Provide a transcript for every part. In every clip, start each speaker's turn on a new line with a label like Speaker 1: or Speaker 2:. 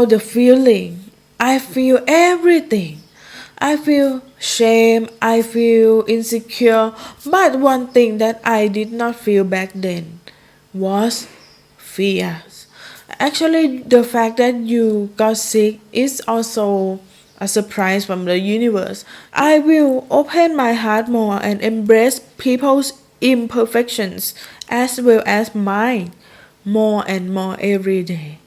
Speaker 1: all the feeling. I feel everything. I feel shame, I feel insecure, but one thing that I did not feel back then was fear. Actually, the fact that you got sick is also a surprise from the universe. I will open my heart more and embrace people's imperfections as well as mine more and more every day.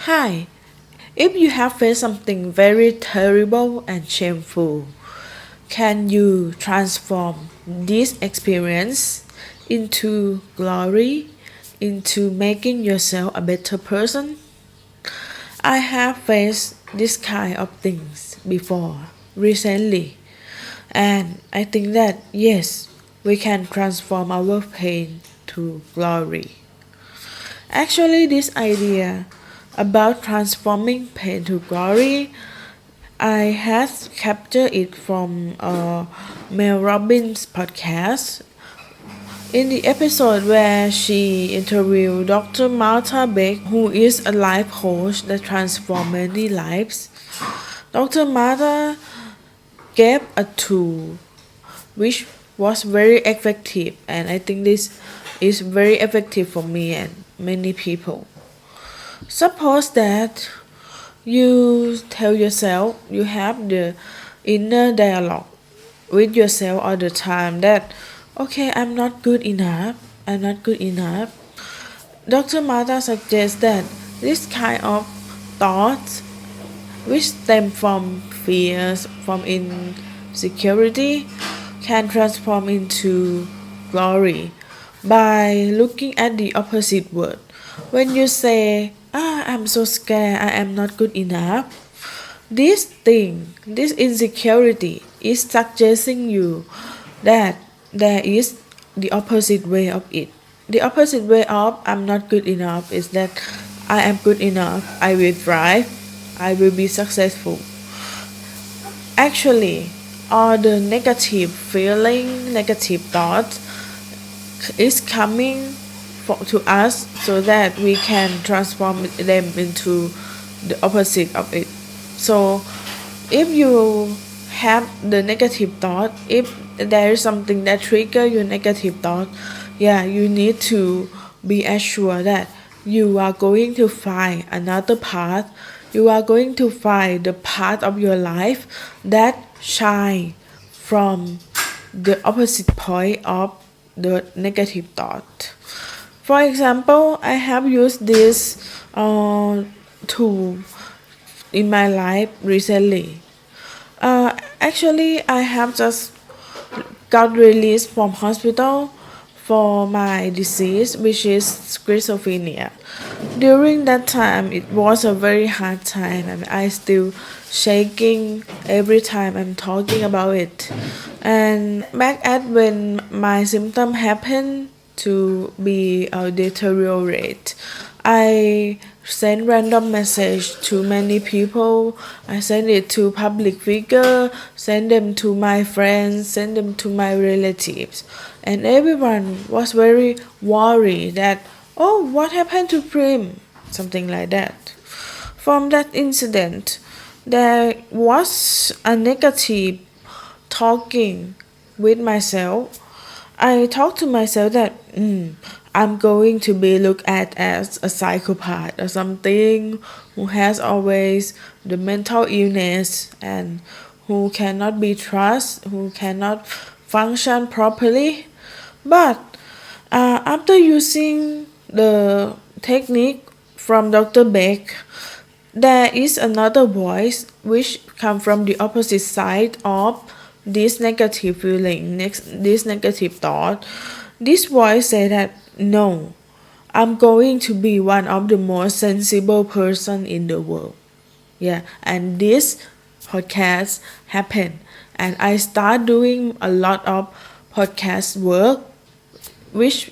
Speaker 1: Hi, if you have faced something very terrible and shameful, can you transform this experience into glory, into making yourself a better person? I have faced this kind of things before recently, and I think that yes, we can transform our pain to glory. Actually, this idea about transforming pain to glory, I had captured it from Mel Robbins' podcast. In the episode where she interviewed Dr. Martha Beck, who is a life coach that transforms many lives, Dr. Martha gave a tool which was very effective, and I think this is very effective for me and many people. Suppose that you tell yourself, you have the inner dialogue with yourself all the time that okay, I'm not good enough, I'm not good enough. Dr. Martha suggests that this kind of thoughts which stem from fears, from insecurity, can transform into glory by looking at the opposite word. When you say, I'm so scared, I am not good enough, this thing, this insecurity is suggesting you that there is the opposite way of it. The opposite way of I'm not good enough is that I am good enough, I will thrive, I will be successful. Actually, all the negative feeling, negative thoughts is coming to us so that we can transform them into the opposite of it. So if you have the negative thought, if there is something that trigger your negative thought, you need to be assured that you are going to find another path. You are going to find the part of your life that shine from the opposite point of the negative thought. For example, I have used this tool in my life recently. Actually, I have just got released from hospital for my disease, which is schizophrenia. During that time, it was a very hard time, and I still shaking every time I'm talking about it. And back at when my symptom happened to be deteriorate, I send random message to many people. I send it to public figure, send them to my friends, send them to my relatives, and everyone was very worried that what happened to Prim, something like that. From that incident, there was a negative talking with myself. I talked to myself that I'm going to be looked at as a psychopath or something who has always the mental illness and who cannot be trusted, who cannot function properly. But after using the technique from Dr. Beck, there is another voice which comes from the opposite side of this negative feeling, this negative thought. This voice said that no, I'm going to be one of the most sensible person in the world. And this podcast happened, and I start doing a lot of podcast work, which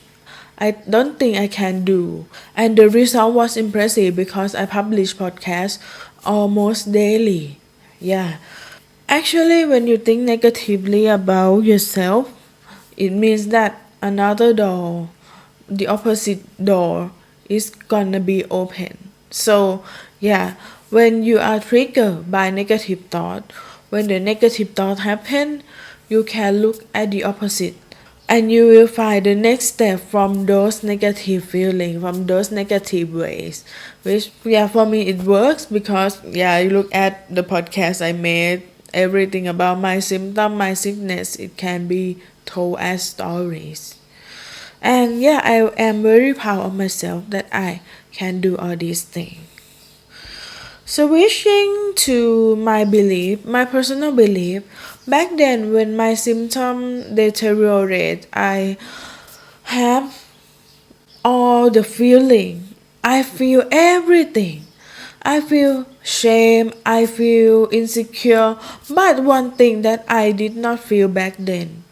Speaker 1: I don't think I can do. And the result was impressive because I published podcasts almost daily. Yeah. Actually, when you think negatively about yourself, it means that another door, the opposite door, is gonna be open. So, yeah, when you are triggered by negative thought, when the negative thought happen, you can look at the opposite and you will find the next step from those negative feelings, from those negative ways, which, yeah, for me it works because, yeah, you look at the podcast I made, everything about my symptom, my sickness, it can be told as stories. And yeah, I am very proud of myself that I can do all these things. Switching to my belief, my personal belief, back then when my symptoms deteriorate, I have all the feeling. I feel everything. I feel shame, I feel insecure, but one thing that I did not feel back then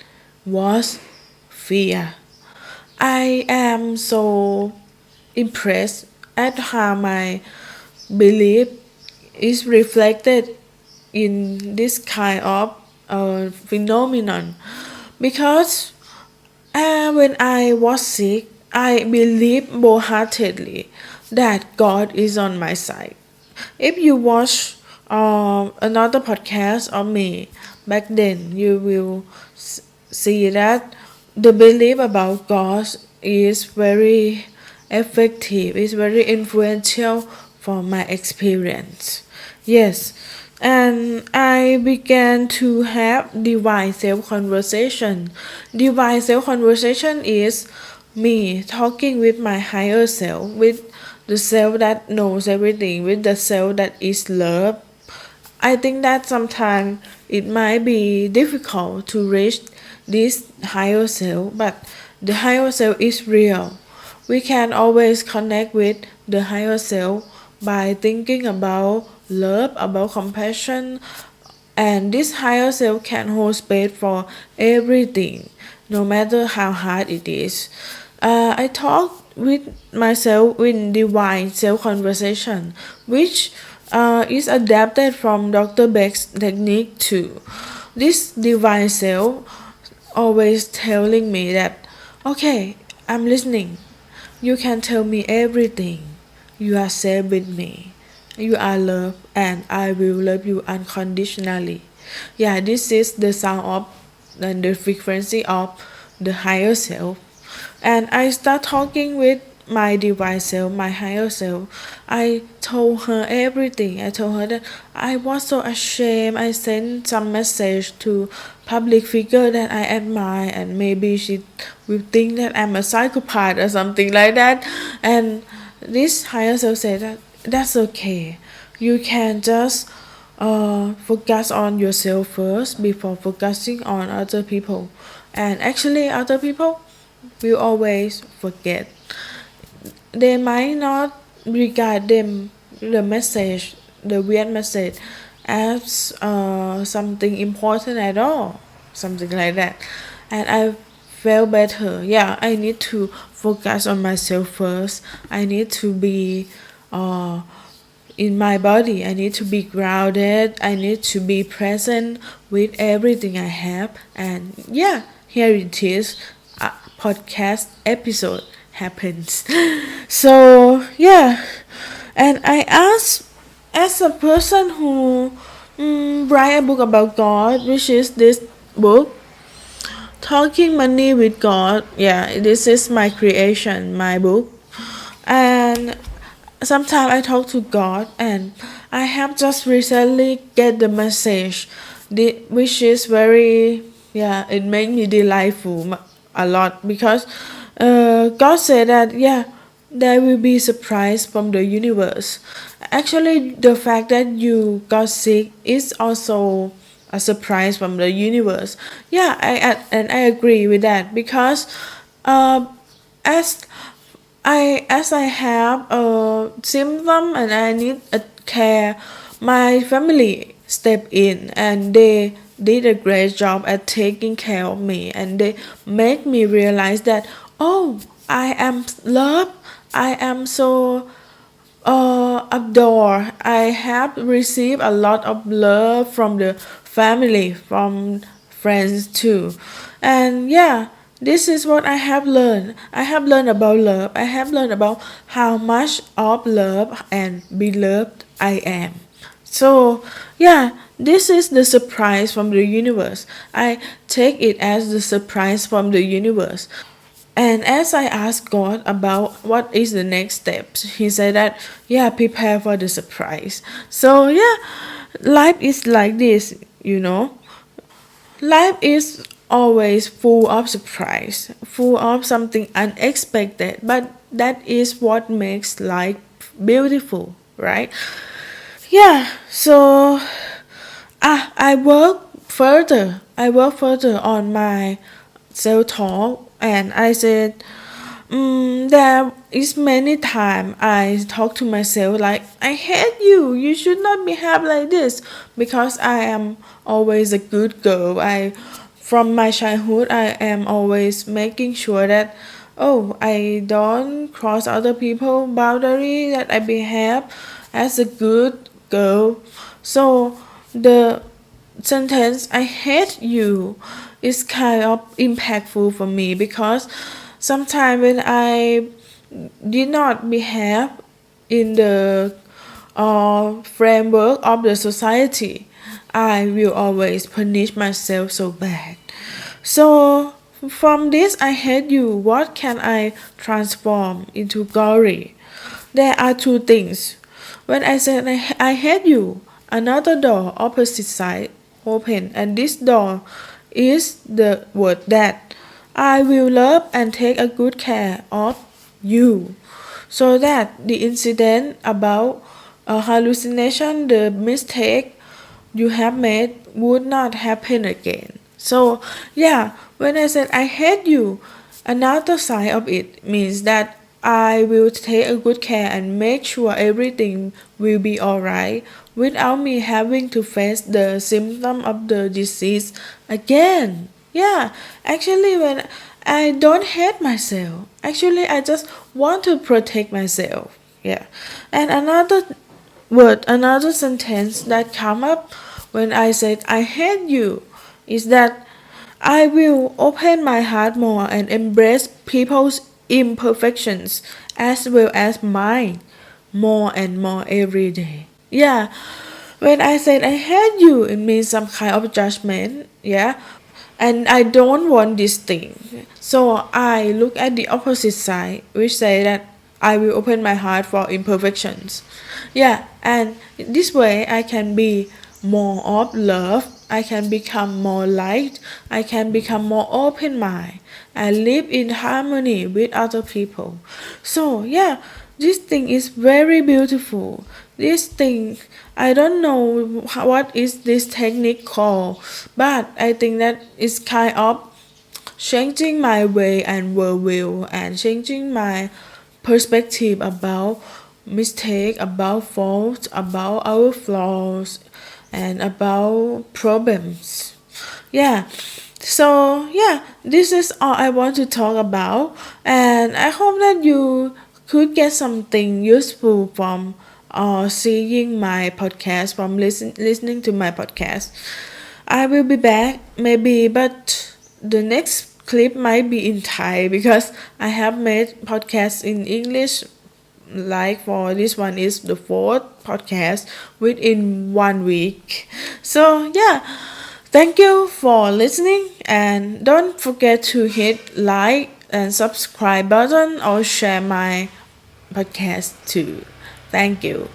Speaker 1: was fear. I am so impressed at how my belief is reflected in this kind of phenomenon because when I was sick, I believed wholeheartedly that God is on my side. If you watch another podcast of me back then, you will see that the belief about God is very effective, is very influential for my experience. Yes, and I began to have divine self conversation. Divine self conversation is me talking with my higher self, with the self that knows everything, with the self that is love. I think that sometimes it might be difficult to reach this higher self, but the higher self is real. We can always connect with the higher self by thinking about love, about compassion, and this higher self can hold space for everything, no matter how hard it is. I talk with myself in divine self conversation, which is adapted from Dr. Beck's technique too. This divine self always telling me that, okay, I'm listening. You can tell me everything. You are safe with me. You are loved, and I will love you unconditionally. Yeah, this is the sound of and the frequency of the higher self. And I start talking with my divine self, my higher self. I told her everything. I told her that I was so ashamed. I sent some message to public figure that I admire, and maybe she will think that I'm a psychopath or something like that. And this higher self said that that's okay. You can just focus on yourself first before focusing on other people. And actually, other people will always forget. They might not regard them the message, the weird message, as something important at all, something like that. And I felt better. Yeah, I need to focus on myself first. I need to be uh, in my body. I need to be grounded. I need to be present with everything I have. And yeah, here it is. A podcast episode happens. So yeah, and I asked as a person who write a book about God, which is this book, Talking Money with God. Yeah, this is my creation, my book, and sometimes I talk to God, and I have just recently get the message, which is very, yeah, it made me delightful a lot because God said that, yeah, there will be surprise from the universe. Actually, the fact that you got sick is also a surprise from the universe. Yeah, and I agree with that because uh, as I have a symptom and I need a care, my family step in and they did a great job at taking care of me, and they make me realize that, oh, I am loved. I am so Adore. I have received a lot of love from the family, from friends too. And yeah, this is what I have learned. I have learned about love. I have learned about how much of love and beloved I am. So, yeah, this is the surprise from the universe. I take it as the surprise from the universe. And as I asked God about what is the next steps, He said that, yeah, prepare for the surprise. So, yeah, life is like this, you know. Life is always full of surprise, full of something unexpected, but that is what makes life beautiful, right? Yeah, so I work further. I work further on my self talk, and I said, there is many time I talk to myself like I hate you. You should not behave like this because I am always a good girl. I from my childhood I am always making sure that I don't cross other people boundary, that I behave as a good girl. So the sentence I hate you is kind of impactful for me because sometimes when I did not behave in the framework of the society, I will always punish myself so bad. So from this I hate you, what can I transform into glory? There are two things. When I said I hate you, another door opposite side open, and this door is the word that I will love and take a good care of you, so that the incident about a hallucination, the mistake you have made would not happen again. So, yeah, when I said I hate you, another side of it means that I will take a good care and make sure everything will be alright without me having to face the symptom of the disease again. Yeah, actually, when I don't hate myself, actually, I just want to protect myself. Yeah, and another sentence that come up when I said I hate you is that I will open my heart more and embrace people's imperfections as well as mine more and more every day. Yeah, when I said I hate you, it means some kind of judgment. Yeah, and I don't want this thing. So I look at the opposite side, which say that I will open my heart for imperfections. Yeah, and this way I can be more of love. I can become more light. I can become more open mind and live in harmony with other people. So yeah, this thing is very beautiful. This thing, I don't know what is this technique called, but I think that it's kind of changing my way and worldview and changing my perspective about mistake, about faults, about our flaws, and about problems. Yeah. So yeah, this is all I want to talk about, and I hope that you could get something useful from seeing my podcast, from listening to my podcast. I will be back maybe, but the next clip might be in Thai because I have made podcasts in English. Like for this one is the fourth podcast within 1 week. So yeah, thank you for listening, and don't forget to hit like and subscribe button or share my podcast too. Thank you.